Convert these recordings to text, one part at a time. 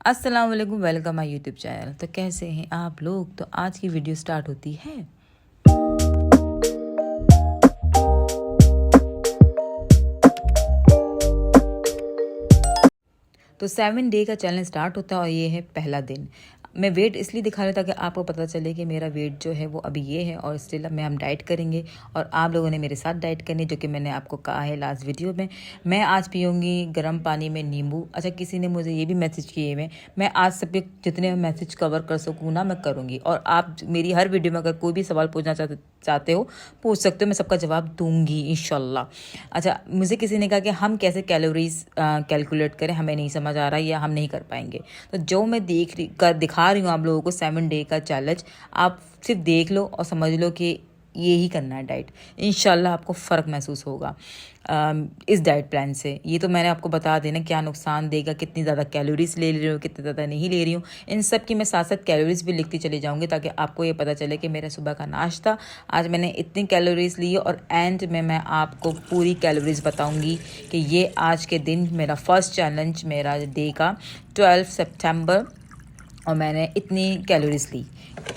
अस्सलाम वालेकुम, welcome my YouTube channel. तो कैसे हैं आप लोग? तो आज की वीडियो स्टार्ट होती है। तो 7 डे का चैलेंज स्टार्ट होता है और ये है पहला दिन। मैं वेट इसलिए दिखा रहा था कि आपको पता चले कि मेरा वेट जो है वो अभी ये है और स्टिल में हम डाइट करेंगे और आप लोगों ने मेरे साथ डाइट करनी, जो कि मैंने आपको कहा है लास्ट वीडियो में। मैं आज पीऊँगी गर्म पानी में नींबू। अच्छा, किसी ने मुझे ये भी मैसेज किए हुए, मैं आज सबके जितने मैसेज कवर कर सकूँ ना मैं करूँगी। और आप मेरी हर वीडियो में अगर कोई भी सवाल पूछना चाहते हो पूछ सकते हो, मैं सबका जवाब दूंगी इंशाल्लाह। अच्छा, मुझे किसी ने कहा कि हम कैसे कैलोरीज कैलकुलेट करें, हमें नहीं समझ आ रहा या हम नहीं कर पाएंगे। तो जो मैं दिखा रही हूँ आप लोगों को 7 डे का चैलेंज, आप सिर्फ देख लो और समझ लो कि ये ही करना है डाइट। इंशाल्लाह आपको फ़र्क महसूस होगा इस डाइट प्लान से। ये तो मैंने आपको बता देना क्या नुकसान देगा, कितनी ज़्यादा कैलोरीज ले रही हूँ, कितनी ज़्यादा नहीं ले रही हूँ। इन सब की मैं साथ साथ कैलोरीज भी लिखती चली जाऊँगी ताकि आपको ये पता चले कि मेरा सुबह का नाश्ता आज मैंने इतनी कैलोरीज ली और एंड में मैं आपको पूरी कैलोरीज बताऊँगी कि ये आज के दिन मेरा फर्स्ट चैलेंज मेरा डे का 12 सितंबर और मैंने इतनी कैलोरीज ली।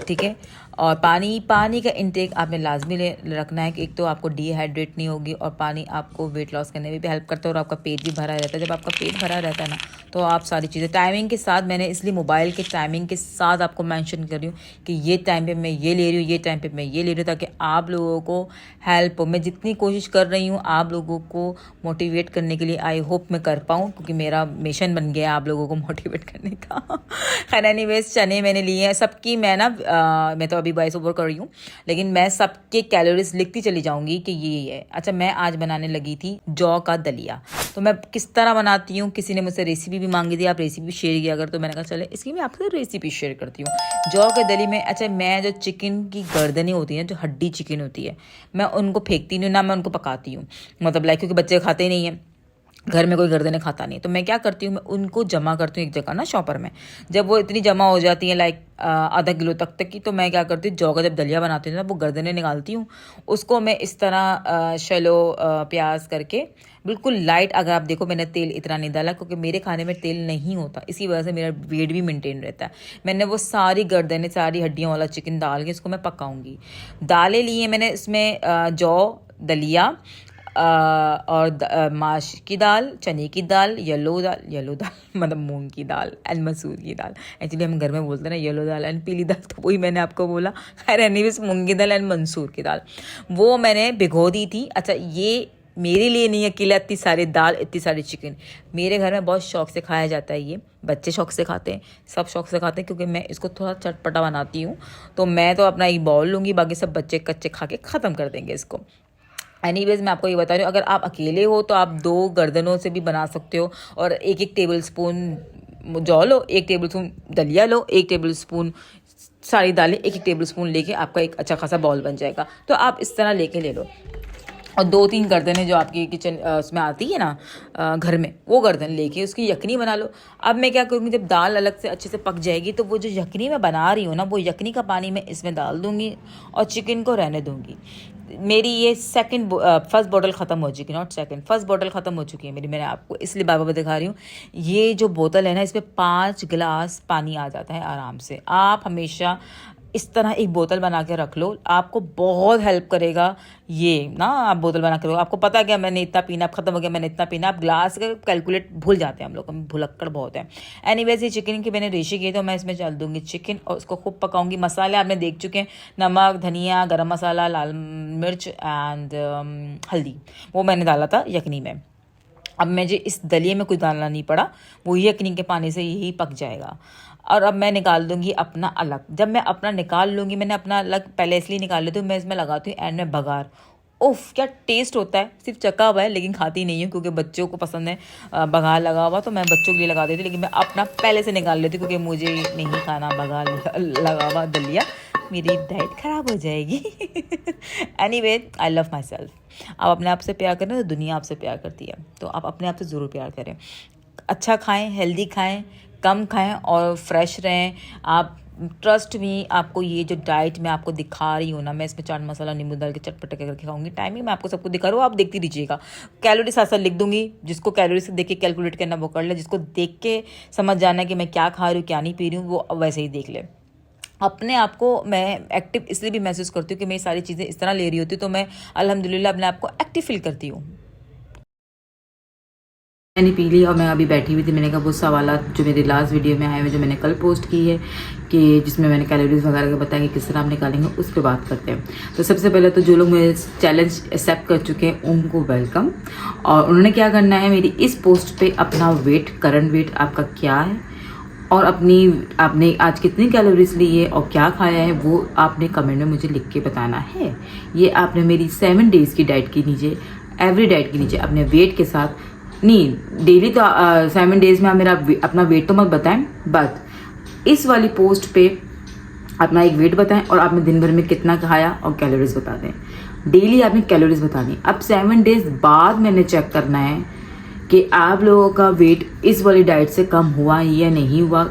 ठीक है। और पानी का इंटेक आपने लाजमी रखना है कि एक तो आपको डिहाइड्रेट नहीं होगी और पानी आपको वेट लॉस करने में भी हेल्प करता है और आपका पेट भी भरा रहता है। जब आपका पेट भरा रहता है ना तो आप सारी चीज़ें टाइमिंग के साथ, मैंने इसलिए मोबाइल के टाइमिंग के साथ आपको मेंशन कर रही हूँ कि ये टाइम पे मैं ये ले रही हूँ, ये टाइम पे मैं ये ले रही हूँ, ताकि आप लोगों को हेल्प हो। मैं जितनी कोशिश कर रही हूँ आप लोगों को मोटिवेट करने के लिए, आई होप मैं कर पाऊँ, क्योंकि मेरा मिशन बन गया आप लोगों को मोटिवेट करने का। खैर एनीवेज, चने मैंने लिए हैं सबकी। मैं तो अभी वॉइस ओवर कर रही हूँ, लेकिन मैं सबके कैलोरीज लिखती चली जाऊंगी कि ये है। अच्छा, मैं आज बनाने लगी थी जौ का दलिया। तो मैं किस तरह बनाती हूँ, किसी ने मुझसे रेसिपी भी मांगी थी, आप रेसिपी शेयर किया अगर, तो मैंने कहा चले इसकी मैं आपके साथ रेसिपी शेयर करती हूँ जौ के दली में। अच्छा, मैं जो चिकन की गर्दनें होती हैं, जो हड्डी चिकन होती है, मैं उनको फेंकती नहीं हूँ, ना मैं उनको पकाती हूँ, मतलब लाइक, क्योंकि बच्चे खाते ही नहीं हैं, घर में कोई गर्दनें खाता नहीं। तो मैं क्या करती हूँ, मैं उनको जमा करती हूँ एक जगह ना शॉपर में। जब वो इतनी जमा हो जाती हैं लाइक आधा किलो तक की, तो मैं क्या करती हूँ, जौ का जब दलिया बनाती हूँ ना, वो गर्दनें निकालती हूँ। उसको मैं इस तरह शैलो प्याज करके बिल्कुल लाइट, अगर आप देखो मैंने तेल इतना नहीं डाला क्योंकि मेरे खाने में तेल नहीं होता, इसी वजह से मेरा वेट भी मेंटेन रहता है। मैंने वो सारी गर्दनें, सारी हड्डियों वाला चिकन डाल के इसको मैं पकाऊंगी। दालें लिए मैंने इसमें जौ, दलिया और माश की दाल, चने की दाल, येलो दाल मतलब मूंग की दाल एंड मसूर की दाल। एक्चुअली हम घर में बोलते हैं ना येलो दाल एंड पीली दाल, तो वही मैंने आपको बोला। खैर एनीवेज, मूंग की दाल एंड मसूर की दाल वो मैंने भिगो दी थी। अच्छा, ये मेरे लिए नहीं अकेला इतनी सारी दाल, इतनी सारी चिकन, मेरे घर में बहुत शौक से खाया जाता है। ये बच्चे शौक से खाते हैं, सब शौक से खाते हैं, क्योंकि मैं इसको थोड़ा चटपटा बनाती हूँ। तो मैं तो अपना एक बाउल लूँगी, बाकी सब बच्चे कच्चे खा के ख़त्म कर देंगे इसको। एनीवेज, मैं आपको ये बता रही हूँ, अगर आप अकेले हो तो आप 2 गर्दनों से भी बना सकते हो और एक टेबल स्पून जौ लो, 1 टेबल स्पून दलिया लो, 1 टेबल स्पून सारी दालें, 1 टेबल स्पून लेके आपका एक अच्छा खासा बाउल बन जाएगा। तो आप इस तरह लेके ले लो और 2-3 गर्दनें जो आपकी किचन उसमें आती है ना घर में, वो गर्दन लेके उसकी यखनी बना लो। अब मैं क्या करूँगी, जब दाल अलग से अच्छे से पक जाएगी तो वो जो यखनी मैं बना रही हूँ ना, वो यखनी का पानी मैं इसमें डाल दूँगी और चिकन को रहने दूँगी। मेरी ये फर्स्ट बॉटल ख़त्म हो चुकी, नॉट सेकंड, फर्स्ट बॉटल ख़त्म हो चुकी है मेरी। मैंने आपको इसलिए बार बार दिखा रही हूँ। ये जो बोतल है ना, इसमें 5 गिलास पानी आ जाता है आराम से। आप हमेशा इस तरह एक बोतल बना के रख लो, आपको बहुत हेल्प करेगा ये ना। आप बोतल बना के रखो, आपको पता है क्या मैंने इतना पीना, अब खत्म हो गया मैंने इतना पीना, आप ग्लास का कैलकुलेट भूल जाते हैं हम लोग, भुलक्कड़ बहुत है। एनीवेज, ये चिकन की मैंने रेशी की, तो मैं इसमें डाल दूंगी चिकन और उसको खूब पकाऊंगी। मसाले आपने देख चुके हैं, नमक, धनिया, गरम मसाला, लाल मिर्च एंड हल्दी, वो मैंने डाला था यखनी में। अब मुझे इस दलिए में कुछ डालना नहीं पड़ा, वो यखनी के पानी से यही पक जाएगा। और अब मैं निकाल दूंगी अपना अलग। जब मैं अपना निकाल लूँगी, मैंने अपना अलग पहले इसलिए निकाल लेती हूँ, मैं इसमें लगाती हूँ एंड में बघार। उफ़, क्या टेस्ट होता है। सिर्फ चखा हुआ है लेकिन खाती नहीं हूँ क्योंकि बच्चों को पसंद है बघार लगा हुआ, तो मैं बच्चों के लिए लगा देती, लेकिन मैं अपना पहले से निकाल लेती क्योंकि मुझे नहीं खाना बघार लगा हुआ दलिया, मेरी डाइट ख़राब हो जाएगी। Anyway, I love my self. आप अपने आप से प्यार करें तो दुनिया आपसे प्यार करती है, तो आप अपने आप से ज़रूर प्यार करें। अच्छा खाएं, हेल्दी खाएं, कम खाएं और फ्रेश रहें। आप ट्रस्ट मी, आपको ये जो डाइट मैं आपको दिखा रही हूँ ना, मैं इसमें चाट मसाला नींबू डाल के चटपटे करके खाऊंगी। टाइमिंग मैं आपको सबको दिखा रहा हूँ, आप देखती रहिएगा। कैलोरी साथ साथ लिख दूंगी, जिसको कैलोरी से देख के कैलकुलेट करना वो कर ले, जिसको देख के समझ जाना कि मैं क्या खा रही हूँ क्या नहीं पी रही हूँ वो वैसे ही देख ले। अपने आप को मैं एक्टिव इसलिए भी महसूस करती हूँ कि मैं ये सारी चीज़ें इस तरह ले रही होती हूँ, तो मैं अल्हम्दुलिल्लाह अपने आप को एक्टिव फील करती हूँ। मैंने पी ली और मैं अभी बैठी हुई थी। मैंने कहा वो सवाल जो मेरी लास्ट वीडियो में आए हुए, जो मैंने कल पोस्ट की है कि जिसमें मैंने कैलोरीज वगैरह के बताया कि किस तरह आप निकालेंगे, उस पर बात करते हैं। तो सबसे पहले तो जो लोग मेरे चैलेंज एक्सेप्ट कर चुके हैं उनको वेलकम। और उन्होंने क्या करना है, मेरी इस पोस्ट पे अपना वेट, करंट वेट आपका क्या है और आपने आज कितनी कैलोरीज ली है और क्या खाया है, वो आपने कमेंट में मुझे लिख के बताना है। ये आपने मेरी 7 डेज की डाइट के नीचे, एवरी डाइट के नीचे अपने वेट के साथ नहीं, डेली तो 7 डेज में आप मेरा अपना वेट तो मत बताएं, बट इस वाली पोस्ट पे अपना एक वेट बताएं और आपने दिन भर में कितना खाया और कैलोरीज बता दें। डेली आपने कैलोरीज बतानी। अब 7 डेज बाद मैंने चेक करना है कि आप लोगों का वेट इस वाली डाइट से कम हुआ या नहीं हुआ।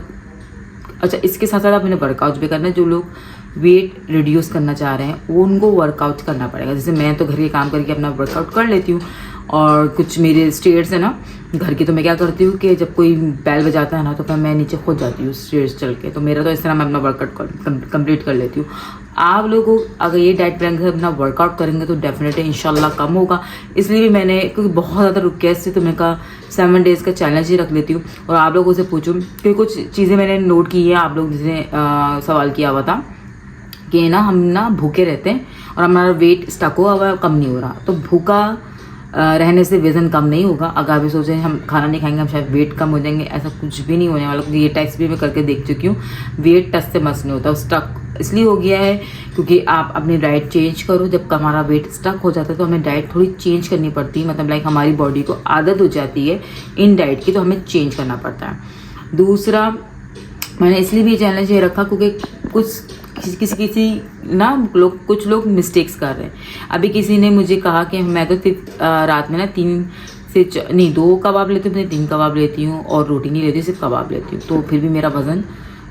अच्छा, इसके साथ साथ आप मैंने वर्कआउट भी करना है। जो लोग वेट रिड्यूस करना चाह रहे हैं वो उनको वर्कआउट करना पड़ेगा। जैसे मैं तो घर के काम करके अपना वर्कआउट कर लेती हूँ, और कुछ मेरे स्टेयर्स है ना घर की, तो मैं क्या करती हूँ कि जब कोई बैल बजाता है ना तो फिर मैं नीचे खुद जाती हूँ स्टेयर्स चल के। तो मेरा तो इस तरह मैं अपना वर्कआउट कंप्लीट कर लेती हूँ। आप लोगों को अगर ये डाइट प्लान से अपना वर्कआउट करेंगे तो डेफिनेटली इंशाल्लाह कम होगा। इसलिए भी मैंने, क्योंकि बहुत ज़्यादा रिक्वेस्ट थी, तो मैं कहा 7 डेज का चैलेंज ही रख लेती हूँ और आप लोगों से पूछूँ, क्योंकि कुछ चीज़ें मैंने नोट की है। आप लोग जिसने सवाल किया हुआ था कि ना हम ना भूखे रहते हैं और हमारा वेट स्टक हुआ हुआ कम नहीं हो रहा। तो भूखा रहने से वजन कम नहीं होगा। अगर आप सोचें हम खाना नहीं खाएंगे हम शायद वेट कम हो जाएंगे, ऐसा कुछ भी नहीं होने वाला। ये टेस्ट भी मैं करके देख चुकी हूँ, वेट टच से मस नहीं होता। स्टक इसलिए हो गया है क्योंकि आप अपनी डाइट चेंज करो। जब हमारा वेट स्टक हो जाता है तो हमें डाइट थोड़ी चेंज करनी पड़ती है, मतलब लाइक हमारी बॉडी को आदत हो जाती है इन डाइट की, तो हमें चेंज करना पड़ता है। दूसरा, मैंने इसलिए भी चैलेंज ये रखा क्योंकि किसी ना कुछ लोग मिस्टेक्स कर रहे हैं। अभी किसी ने मुझे कहा कि मैं तो रात में ना 2 कबाब लेती हूँ, 3 कबाब लेती हूँ और रोटी नहीं लेती, सिर्फ कबाब लेती हूँ, तो फिर भी मेरा वजन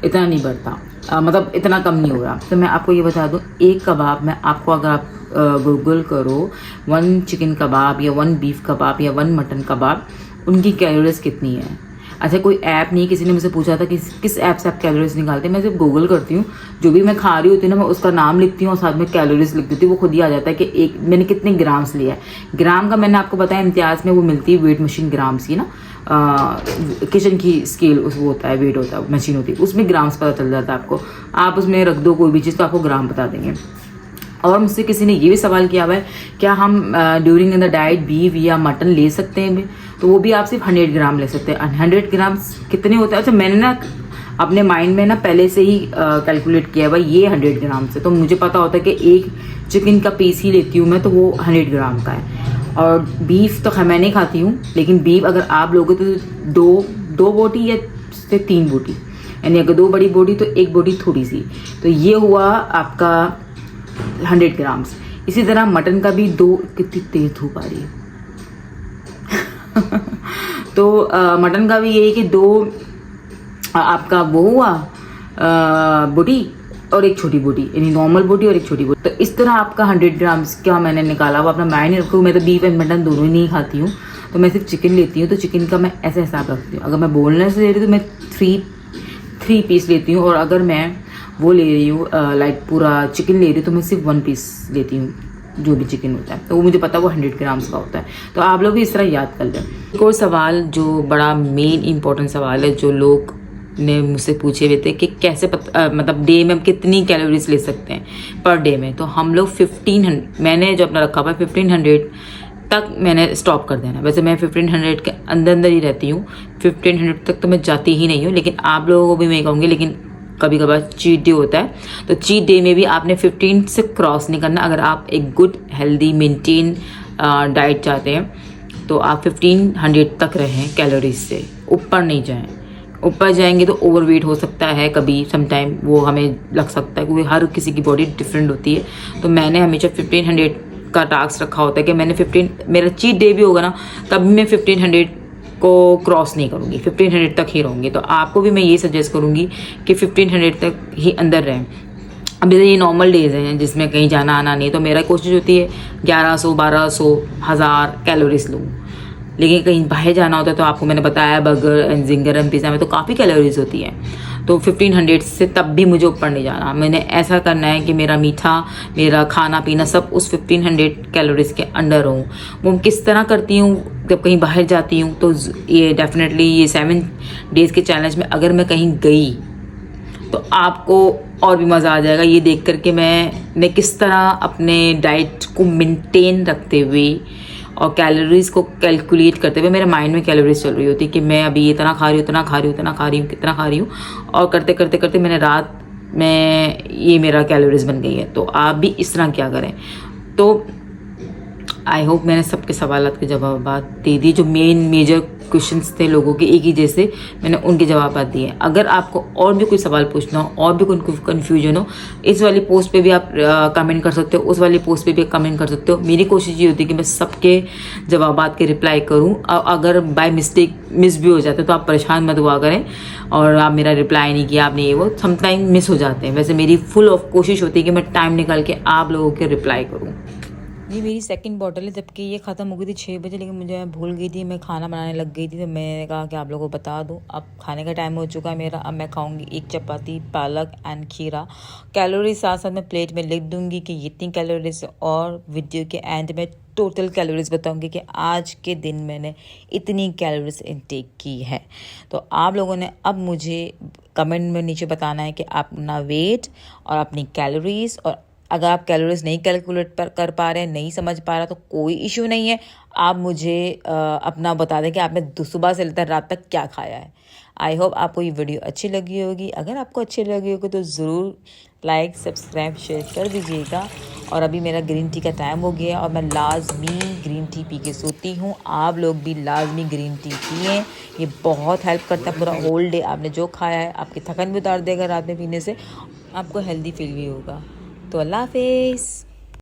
इतना नहीं बढ़ता, मतलब इतना कम नहीं हो रहा। तो मैं आपको ये बता दूँ, 1 कबाब में आपको, अगर आप गूगल करो 1 चिकन कबाब या 1 बीफ कबाब या 1 मटन कबाब, उनकी कैलोरीज कितनी है। अच्छा, कोई ऐप नहीं, किसी ने मुझे पूछा था कि किस ऐप से आप कैलोरीज निकालते हैं। मैं सिर्फ गूगल करती हूँ, जो भी मैं खा रही होती हूँ ना मैं उसका नाम लिखती हूँ और साथ में कैलोरीज लिख देती हूँ, वो खुद ही आ जाता है कि मैंने कितने ग्राम्स लिया है। ग्राम का मैंने आपको बताया इम्तियाज़ में वो मिलती है वेट मशीन ग्राम्स की ना, किचन की स्केल वो होता है, वेट होता है, मशीन होती है, उसमें ग्राम्स पता चल जाता है आपको। आप उसमें रख दो कोई भी चीज़ तो आपको ग्राम बता देंगे। और मुझसे किसी ने ये भी सवाल किया हुआ है, क्या हम during in the diet beef या मटन ले सकते हैं? तो वो भी आप सिर्फ 100 ग्राम ले सकते हैं। 100 ग्राम कितने होते हैं? अच्छा, मैंने ना अपने माइंड में ना पहले से ही कैलकुलेट किया हुआ ये 100 ग्राम से, तो मुझे पता होता है कि एक चिकन का पीस ही लेती हूँ मैं, तो वो 100 ग्राम का है। और बीफ तो मैं नहीं खाती हूँ, लेकिन बीफ अगर आप लोगे तो दो बोटी या 3 बोटी, यानी अगर 2 बड़ी बोटी तो 1 बोटी थोड़ी सी, तो ये हुआ आपका 100 ग्राम्स। इसी तरह मटन का भी कितनी तेज धूप आ रही है तो मटन का भी यही कि 2 आपका वो हुआ बोटी और 1 छोटी बोटी, यानी नॉर्मल बोटी और 1 छोटी बोटी। तो इस तरह आपका 100 ग्राम्स का मैंने निकाला। वो अपना माइंड रखो, मैं तो बीफ एंड मटन दोनों ही नहीं खाती हूँ, तो मैं सिर्फ चिकन लेती हूँ। तो चिकन का मैं ऐसा हिसाब रखती हूँ, अगर मैं बोनलेस ले रही हूँ तो मैं 3 पीस लेती हूँ, और अगर मैं वो ले रही हूँ लाइक पूरा चिकन ले रही हूँ तो मैं सिर्फ 1 पीस लेती हूँ, जो भी चिकन होता है। तो वो मुझे पता है वो 100 ग्राम्स का होता है। तो आप लोग भी इस तरह याद कर लें। एक और सवाल जो बड़ा मेन इंपॉर्टेंट सवाल है, जो लोग ने मुझसे पूछे हुए थे कि कैसे मतलब डे में हम कितनी कैलोरीज ले सकते हैं पर डे में। तो हम लोग 1500, मैंने जो अपना रखा हुआ है 1500 तक मैंने स्टॉप कर देना। वैसे मैं 1500 के अंदर ही रहती हूँ, 1500 तक तो मैं जाती ही नहीं हूँ, लेकिन आप लोगों को भी मैं कहूँगी, लेकिन कभी कभार चीट डे होता है, तो चीट डे में भी आपने 15 से क्रॉस नहीं करना। अगर आप एक गुड हेल्दी मेंटेन डाइट चाहते हैं तो आप 1500 तक रहें, कैलोरीज से ऊपर नहीं जाएं। ऊपर जाएंगे तो ओवरवेट हो सकता है, कभी समटाइम वो हमें लग सकता है, क्योंकि हर किसी की बॉडी डिफरेंट होती है। तो मैंने हमेशा 1500 का टास्क रखा होता है कि मैंने 15, मेरा चीट डे भी होगा ना तब भी मैं 1500 को क्रॉस नहीं करूँगी, 1500 तक ही रहूँगी। तो आपको भी मैं ये सजेस्ट करूँगी कि 1500 तक ही अंदर रहें। अभी तो ये नॉर्मल डेज़ हैं जिसमें कहीं जाना आना नहीं, तो मेरा कोशिश होती है 1100, 1200, 1000 कैलोरीज लूँ। लेकिन कहीं बाहर जाना होता है तो आपको मैंने बताया burger and ginger and pizza में तो काफ़ी कैलोरीज होती है। तो 1500 से तब भी मुझे ऊपर नहीं जाना। मैंने ऐसा करना है कि मेरा मीठा, मेरा खाना पीना सब उस 1500 कैलोरीज के अंडर हो। वो किस तरह करती हूँ, जब कहीं बाहर जाती हूँ तो ये डेफिनेटली ये 7 डेज़ के चैलेंज में अगर मैं कहीं गई तो आपको और भी मज़ा आ जाएगा ये देख कर के मैं किस तरह अपने डाइट को मेंटेन रखते हुए और कैलोरीज को कैलकुलेट करते हुए मेरे माइंड में कैलोरीज चल रही होती है कि मैं अभी इतना खा रही हूँ, इतना खा रही हूँ, इतना खा रही हूँ, कितना खा रही हूँ, और करते करते करते मैंने रात में ये मेरा कैलोरीज बन गई है। तो आप भी इस तरह क्या करें। तो आई होप मैंने सबके सवालात के जवाब दे दिए। जो मेजर क्वेश्चंस थे लोगों के एक ही जैसे, मैंने उनके जवाब दिए। अगर आपको और भी कोई सवाल पूछना हो और भी कोई कन्फ्यूजन हो, इस वाली पोस्ट पे भी आप कमेंट कर सकते हो, उस वाली पोस्ट पे भी कमेंट कर सकते हो। मेरी कोशिश ये होती है कि मैं सबके जवाबात के रिप्लाई करूँ। अगर बाय मिस्टेक मिस भी हो जाते हैं तो आप परेशान मत हुआ करें और आप मेरा रिप्लाई नहीं किया आपने, ये वो समटाइम मिस हो जाते हैं। वैसे मेरी फुल ऑफ कोशिश होती है कि मैं टाइम निकाल के आप लोगों के रिप्लाई करूँ। ये मेरी सेकंड बॉटल है, जबकि ये ख़त्म हो गई थी 6 बजे, लेकिन मुझे भूल गई थी, मैं खाना बनाने लग गई थी। तो मैंने कहा कि आप लोगों को बता दूं, अब खाने का टाइम हो चुका है मेरा। अब मैं खाऊंगी 1 चपाती, पालक एंड खीरा। कैलोरी साथ साथ मैं प्लेट में लिख दूंगी कि इतनी कैलोरीज, और वीडियो के एंड में टोटल कैलोरीज बताऊंगी कि आज के दिन मैंने इतनी कैलोरीज इनटेक की है। तो आप लोगों ने अब मुझे कमेंट में नीचे बताना है कि आप अपना वेट और अपनी कैलोरीज, और अगर आप कैलोरीज नहीं कैलकुलेट कर पा रहे हैं, नहीं समझ पा रहा, तो कोई इशू नहीं है। आप मुझे अपना बता दें कि आपने सुबह से लेकर रात तक क्या खाया है। आई होप आपको ये वीडियो अच्छी लगी होगी। अगर आपको अच्छी लगी होगी तो ज़रूर लाइक, सब्सक्राइब, शेयर कर दीजिएगा। और अभी मेरा ग्रीन टी का टाइम हो गया और मैं लाजमी ग्रीन टी पी के सोती हूँ। आप लोग भी लाजमी ग्रीन टी पिए, ये बहुत हेल्प करता है। पूरा होल डे आपने जो खाया है आपकी थकान भी उतार देगा रात में पीने से, आपको हेल्दी फील भी होगा। तो अल्लाह हाफिज़।